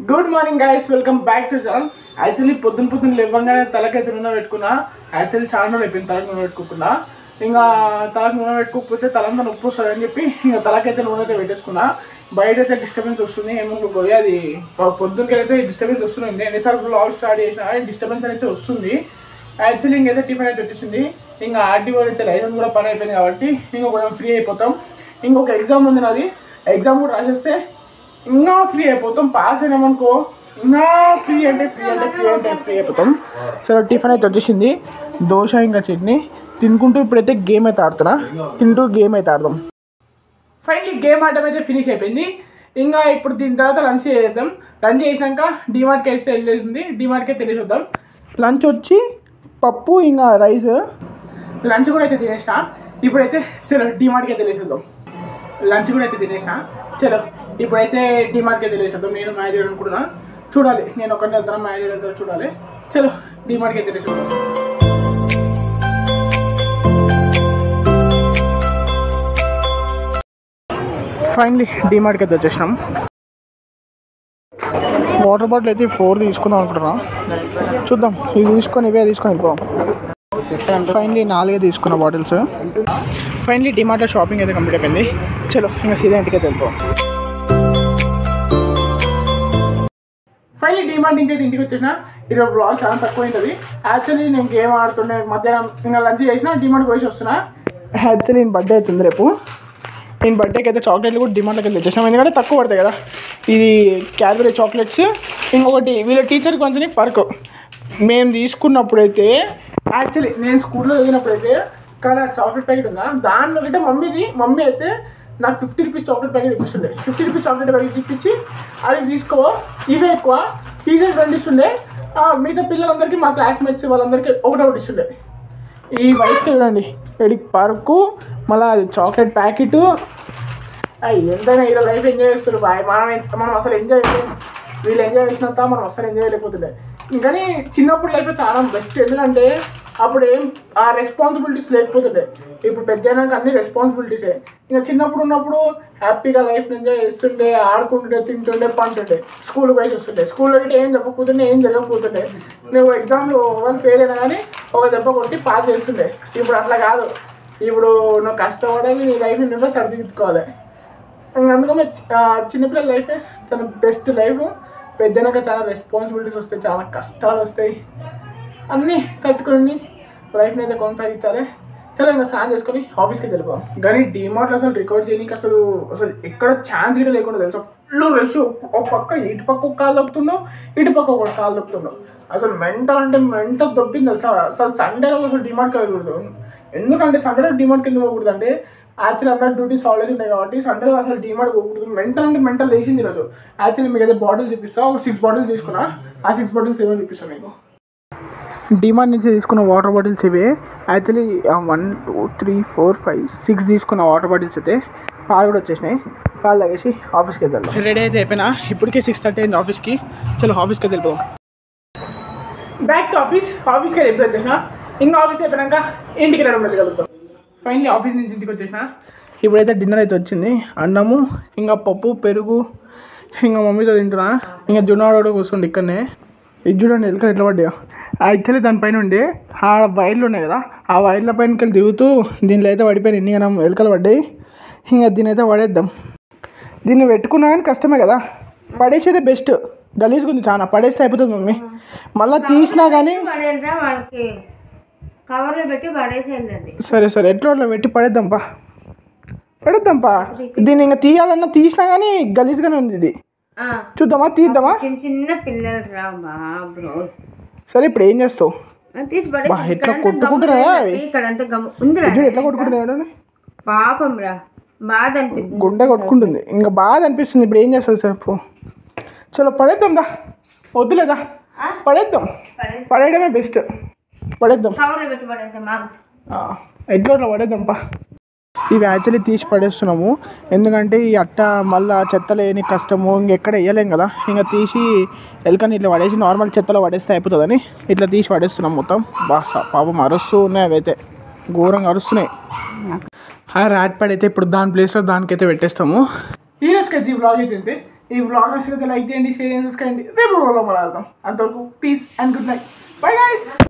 Good morning guys, welcome back to channel. Actually పొద్దున్న లేవగానే తలకైతే నూనె పెట్టుకున్నా. యాక్చువల్లీ చాలా రోజులు అయిపోయింది తలకు నూనె పెట్టుకోకుండా. ఇంకా తలకు నూనె పెట్టుకోకపోతే తలంతా నొప్పి వస్తుంది అని చెప్పి ఇంకా తలకైతే నూనె అయితే పెట్టేసుకున్నా. బయట అయితే డిస్టర్బెన్స్ వస్తుంది ఏమనుకోపోయి, అది పొద్దున్నకి అయితే డిస్టర్బెన్స్ వస్తుంది. ఎన్నిసార్లు బ్లాగ్ స్టార్ట్ చేసినా డిస్టర్బెన్స్ అయితే వస్తుంది. యాక్చువల్లీ ఇంకైతే టిఫిన్ అయితే వచ్చేసింది. ఇంకా ఆర్టీఓ అయితే లైసెన్స్ కూడా పని అయిపోయింది కాబట్టి ఇంకా కొంచెం ఫ్రీ అయిపోతాం. ఇంకొక ఎగ్జామ్ ఉంది నాది, ఎగ్జామ్ కూడా రాసేస్తే ఇంకా ఫ్రీ అయిపోతాం. పాస్ అయినామనుకో ఇంకా ఫ్రీ అయిపోతాం. సరే టిఫిన్ అయితే వచ్చేసింది, దోశ ఇంకా చట్నీ తినుకుంటూ ఇప్పుడైతే గేమ్ అయితే ఆడుతున్నా. గేమ్ అయితే ఆడదాం. ఫైనలీ గేమ్ ఆడడం అయితే ఫినిష్ అయిపోయింది. ఇంకా ఇప్పుడు దీని తర్వాత లంచ్ చేద్దాం. లంచ్ చేసినాక డిమార్ట్కి అయితే వెళ్ళేసింది, డిమార్ట్కి అయితే వెళ్ళేసి లంచ్ వచ్చి పప్పు ఇంకా రైస్. లంచ్ కూడా అయితే తినేసిన. ఇప్పుడైతే చలో డిమార్ట్కి అయితే వెళ్ళేసేద్దాం. లంచ్ కూడా అయితే తినేసిన. చలో ఇప్పుడైతే డిమార్ట్కి అయితే వెళ్ళేసేద్దాం. నేను మ్యాచ్ అనుకుంటున్నా, చూడాలి. నేను ఒకరిని వెళ్తాను, మ్యాచ్ వెళ్తాను, చూడాలి. చలో డిమార్ట్కి అయితే వెళ్ళేసేద్దాం. ఫైనలీ డిమార్ట్కి అయితే వచ్చేసినాం. వాటర్ బాటిల్ అయితే 4 తీసుకుందాం అనుకుంటున్నాం, చూద్దాం. ఇవి తీసుకొని వెళ్ళిపోదాం. ఫైనలీ 4 తీసుకున్న బాటిల్స్. ఫైనలీ డిమార్ట్లో షాపింగ్ అయితే కంప్లీట్ అయిపోయింది. చలో ఇంకా సీదా ఇంటికి అయితే వెళ్ళిపోదాం. ఫైనలీ డిమార్ట్ నుంచి అయితే ఇంటికి వచ్చేసిన. ఈరోజు బ్లాగ్ చాలా తక్కువ అవుతుంది. యాక్చువల్లీ నేను గేమ్ ఆడుతుండే, మధ్యాహ్నం ఇంకా లంచ్ చేసిన, డిమార్ట్కి పోయి వస్తున్నా. యాక్చువల్లీ నేను బర్త్డే అవుతుంది రేపు. నేను బర్త్డేకి అయితే చాక్లెట్లు కూడా డిమార్ట్లోకి వెళ్ళి తెచ్చేసాం, ఎందుకంటే తక్కువ పడతాయి కదా. ఇది క్యాడ్బరీ చాక్లెట్స్, ఇంకొకటి వీళ్ళ టీచర్ కొంచెం పర్క్. మేము తీసుకున్నప్పుడైతే యాక్చువల్లీ నేను స్కూల్లో చదివినప్పుడైతే కానీ చాక్లెట్ ప్యాకెట్ ఉందా, దాంట్లో అయితే మమ్మీ అయితే నాకు 50 రూపీస్ చాక్లెట్ ప్యాకెట్ ఇప్పిస్తుండే. 50 రూపీస్ చాక్లెట్ ప్యాకెట్ ఇప్పించి అది తీసుకో, ఇవే ఎక్కువ టీచర్ 2 ఇస్తుండే. మిగతా పిల్లలందరికీ, మా క్లాస్మేట్స్ వాళ్ళందరికీ ఒకటి ఇస్తుండే. ఈ వైట్ చూడండి, ఎడికి పరుకు, మళ్ళీ అది చాక్లెట్ ప్యాకెట్. ఎంతైనా ఈరోజు లైఫ్ ఎంజాయ్ చేస్తారు బాయ్. మనం అసలు ఎంజాయ్ చేయలేము, వీళ్ళు ఎంజాయ్ చేసినంత మనం అసలు ఎంజాయ్ చేయలేకపోతుండే. కానీ చిన్నప్పుడు లైఫ్ చాలా బెస్ట్, ఎందుకంటే అప్పుడు ఏం ఆ రెస్పాన్సిబిలిటీస్ లేకపోతుండే. ఇప్పుడు పెద్దయినాక అన్ని రెస్పాన్సిబిలిటీసే. ఇంకా చిన్నప్పుడు ఉన్నప్పుడు హ్యాపీగా లైఫ్ ఎంజాయ్ చేస్తుండే, ఆడుకుంటుండే, తింటుండే, పంటుండే, స్కూల్కి పోయి వస్తుండే. స్కూల్లో అయితే ఏం చెప్పకపోతుండే, ఏం జరగకపోతుండే. నువ్వు ఎగ్జామ్లో ఒకవేళ ఫెయిల్ అయినా కానీ ఒక దెబ్బ కొట్టి పాస్ చేస్తుండే. ఇప్పుడు అట్లా కాదు. ఇప్పుడు నువ్వు కష్టపడాలి, నీ లైఫ్ నువ్వే సరిదిద్దుకోవాలి. అందుకని చిన్నపిల్లల లైఫే చాలా బెస్ట్ లైఫ్. పెద్దనాక చాలా రెస్పాన్సిబిలిటీస్ వస్తాయి, చాలా కష్టాలు వస్తాయి. అన్నీ తట్టుకొని లైఫ్ని అయితే కొనసాగించాలి. చాలా ఇంకా స్నానం చేసుకొని ఆఫీస్కి వెళ్ళిపోవాలి. కానీ డిమార్ట్లో అసలు రికార్డ్ చేయడానికి అసలు ఎక్కడ ఛాన్స్ కూడా లేకుండా తెలుసు. Full rush. ఒక పక్క ఇటు పక్క ఒక కాలు దొక్కుతున్నావు, ఇటు పక్క ఒక కాలు దొక్కుతున్నావు. అసలు మెంటల్ దొబ్బింది తెలుసా. అసలు సండేలో అసలు డిమార్ట్కి వెళ్ళకూడదు. ఎందుకంటే సండేలో డిమార్ట్కి వెళ్ళి పోకూడదు అంటే యాక్చువల్లీ అందరూ డ్యూటీస్ హాలిడేస్ ఉన్నాయి కాబట్టి సండేలో అసలు డిమార్ట్ పోకూడదు. మెంటల్ లేచింది ఈరోజు. యాక్చువల్లీ మీకు అయితే బాటిల్ చూపిస్తా. ఒక 6 బాటిల్స్ తీసుకున్నా. ఆ 6 బాటిల్స్ ఏమో చూపిస్తాను మీకు. డిమార్ట్ నుంచి తీసుకున్న వాటర్ బాటిల్స్ ఇవే. యాక్చువల్లీ 1 2 3 4 5 6 తీసుకున్న వాటర్ బాటిల్స్ అయితే. పాలు కూడా వచ్చేసినాయి. పాలు తాగేసి ఆఫీస్కి వెళ్దాం. రెడీ అయితే అయిపోయినా. ఇప్పటికే 6:30 అయింది ఆఫీస్కి. చలో ఆఫీస్కి వెళ్ళిపోదాం. బ్యాక్ టు ఆఫీస్కి వెళ్ళి ఎప్పుడు వచ్చేసిన. ఇంకా ఆఫీస్ అయిపోయినాక ఇంటికి వెళ్ళగలుగుతాం. ఫైనలీ ఆఫీస్ నుంచి ఇంటికి వచ్చేసిన. ఇప్పుడైతే డిన్నర్ అయితే వచ్చింది. అన్నము ఇంకా పప్పు, పెరుగు ఇంకా మమ్మీతో తింటున్నా. ఇంకా జున్నాడు కూడా కూర్చోండి ఇక్కడనే. ఇది చూడండి ఎలుకలు ఎట్లా పడ్డాయో. యాక్చువల్లీ దానిపైన ఉండి ఆ వైర్లు ఉన్నాయి కదా, ఆ వైర్ల పైనకి వెళ్ళి తిరుగుతూ దీనిలో అయితే పడిపోయినాయి. ఎన్ని మనం ఎలుకలు పడ్డాయి. ఇంకా దీని అయితే పడేద్దాం. దీన్ని పెట్టుకున్నా కానీ కష్టమే కదా, పడేసేదే బెస్ట్. గలీజ్గా ఉంది చాలా, పడేస్తే అయిపోతుంది మమ్మీ. మళ్ళీ తీసినా కానీ కవర్లో పెట్టి పడేసేయండి. సరే ఎట్లా పెట్టి పడేద్దాంపా. దీన్ని ఇంకా తీయాలన్నా తీసినా కానీ గలీజ్గానే ఉంది ఇది. చూద్దామా, తీద్దామా? చిన్న పిల్లలు రా బాబు. సరే ఇప్పుడు ఏం చేస్తావు? ఎట్లా కొట్టుకుంటున్నాయా? ఎట్లా కొట్టుకుంటున్నా పాపం రా, బాధ అనిపిస్తుంది, గుండె కొట్టుకుంటుంది. ఇంకా బాధ అనిపిస్తుంది. ఇప్పుడు ఏం చేస్తావు చెప్పు? చలో పడేద్దాం దా, వద్దులేదా పడేద్దాం. పడేయడమే బెస్ట్. పడేద్దాం, ఎట్లా పడేద్దాంపా. ఇవి యాక్చువల్లీ తీసి పడేస్తున్నాము, ఎందుకంటే ఈ అట్ట మళ్ళీ చెత్తలో వేయని కష్టము. ఇంకెక్కడ వేయలేం కదా. ఇంకా తీసి ఎలుకని ఇట్లా పడేసి నార్మల్ చెత్తలో పడేస్తే అయిపోతుందని ఇట్లా తీసి పడేస్తున్నాం మొత్తం. పాపం అరుస్తూ ఉన్నాయి, అవి అయితే ఘోరంగా అరుస్తున్నాయి. ఆ ర్యాట్ ప్యాడ్ అయితే ఇప్పుడు దాని ప్లేస్లో దానికైతే పెట్టేస్తాము. ఈ రోజుకైతే ఈ బ్లాగ్ అయితే ఈ బ్లాగ్ నచ్చితే లైక్ చేయండి, షేర్ చేయండి, సబ్స్క్రైబ్ చేయండి. రేపు బ్లాగ్లో మనం వెళ్దాం. అంతవరకు peace and good night. Bye guys.